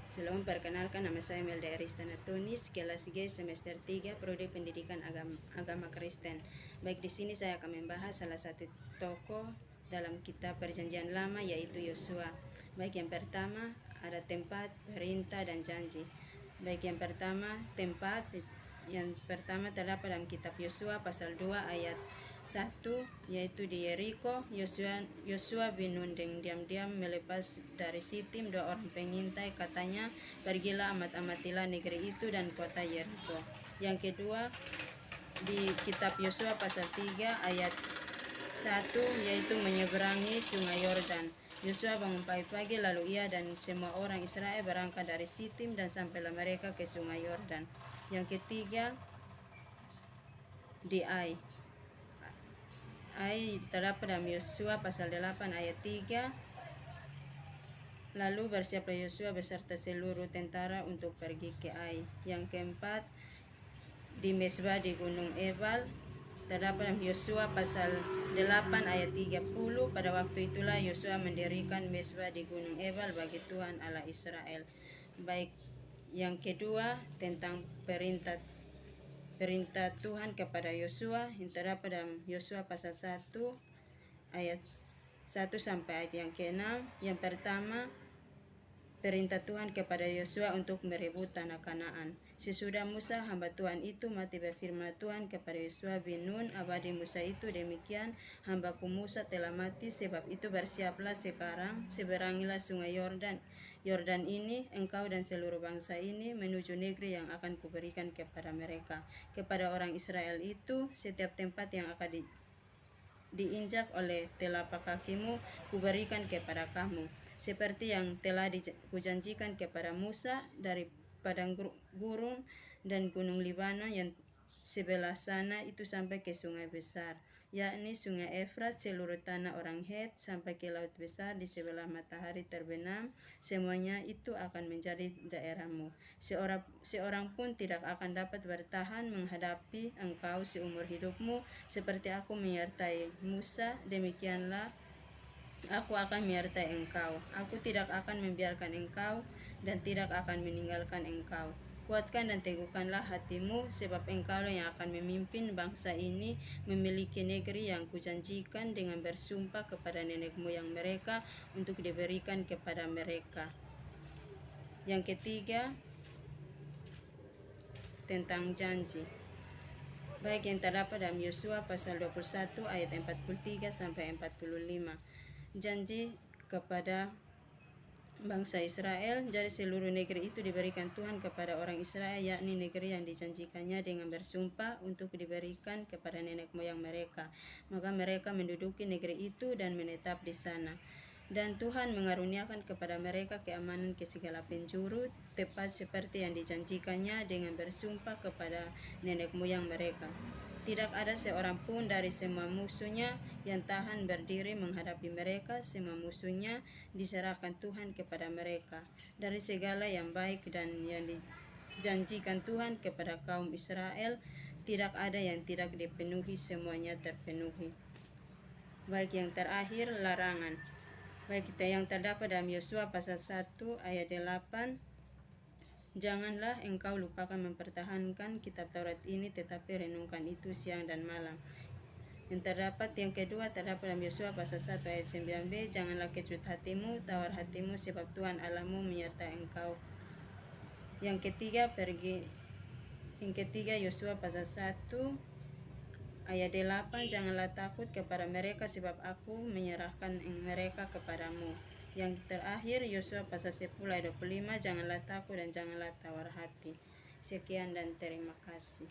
Selamat perkenalkan, nama saya Melda Aristana Tunis, kelas G semester 3, Prodi Pendidikan Agama Kristen. Baik, di sini saya akan membahas salah satu tokoh dalam kitab Perjanjian Lama, yaitu Yosua. Baik, yang pertama ada tempat, perintah, dan janji. Baik, yang pertama tempat. Yang pertama terdapat dalam kitab Yosua pasal 2 ayat 1, yaitu di Yeriko. Yosua bin Nun diam-diam melepas dari Sitim 2 orang pengintai, katanya, pergilah amatilah negeri itu dan kota Yeriko. Yang kedua di kitab Yosua pasal 3 ayat 1, yaitu menyeberangi sungai Yordan. Yosua bangun pagi-pagi, lalu ia dan semua orang Israel berangkat dari Sitim dan sampailah mereka ke sungai Yordan. Yang ketiga di Ai terdapat dalam Yosua pasal 8 ayat 3. Lalu bersiaplah Yosua beserta seluruh tentara untuk pergi ke Ai. Yang keempat di Mesbah di Gunung Ebal terdapat dalam Yosua pasal 8 ayat 30. Pada waktu itulah Yosua mendirikan Mesbah di Gunung Ebal bagi Tuhan Allah Israel. Baik, yang kedua tentang perintah Tuhan kepada Yosua yang terdapat dalam Yosua pasal 1 ayat 1 sampai ayat yang ke-6. Yang pertama, perintah Tuhan kepada Yosua untuk merebut tanah Kanaan. Sesudah Musa hamba Tuhan itu mati, berfirman Tuhan kepada Yosua bin Nun, abadi Musa itu, demikian hambaku Musa telah mati, sebab itu bersiaplah sekarang, seberangilah sungai Yordan ini, engkau dan seluruh bangsa ini, menuju negeri yang akan kuberikan kepada mereka. Kepada orang Israel itu, setiap tempat yang akan diinjak oleh telapak kakimu kuberikan kepada kamu, seperti yang telah kujanjikan kepada Musa, dari padang gurun dan gunung Libanon yang sebelah sana itu sampai ke sungai besar, yakni sungai Efrat, seluruh tanah orang Het sampai ke laut besar di sebelah matahari terbenam, semuanya itu akan menjadi daerahmu. Seorang pun tidak akan dapat bertahan menghadapi engkau seumur hidupmu. Seperti aku menyertai Musa, demikianlah aku akan menyertai engkau. Aku tidak akan membiarkan engkau dan tidak akan meninggalkan engkau. Kuatkan dan teguhkanlah hatimu, sebab engkaulah yang akan memimpin bangsa ini memiliki negeri yang kujanjikan dengan bersumpah kepada nenek moyang mereka untuk diberikan kepada mereka. Yang ketiga tentang janji. Baik, yang terdapat dalam Yosua pasal 21 ayat 43 sampai 45. Janji kepada bangsa Israel. Jadi seluruh negeri itu diberikan Tuhan kepada orang Israel, yakni negeri yang dijanjikannya dengan bersumpah untuk diberikan kepada nenek moyang mereka. Maka mereka menduduki negeri itu dan menetap di sana. Dan Tuhan mengaruniakan kepada mereka keamanan ke segala penjuru, tepat seperti yang dijanjikannya dengan bersumpah kepada nenek moyang mereka. Tidak ada seorang pun dari semua musuhnya yang tahan berdiri menghadapi mereka. Semua musuhnya diserahkan Tuhan kepada mereka. Dari segala yang baik dan yang dijanjikan Tuhan kepada kaum Israel, tidak ada yang tidak dipenuhi, semuanya terpenuhi. Baik, yang terakhir larangan. Baik, yang terdapat dalam Yosua pasal 1 ayat 8. Janganlah engkau lupakan mempertahankan kitab Taurat ini, tetapi renungkan itu siang dan malam. Yang kedua terdapat dalam Yosua pasal 1 ayat 9b. Janganlah kecut hatimu, tawar hatimu, sebab Tuhan Allahmu menyertai engkau. Yang ketiga Yosua pasal 1 ayat 8. Janganlah takut kepada mereka, sebab aku menyerahkan mereka kepadamu. Yang terakhir Yosua pasal 10 ayat 25. Janganlah takut dan janganlah tawar hati. Sekian dan terima kasih.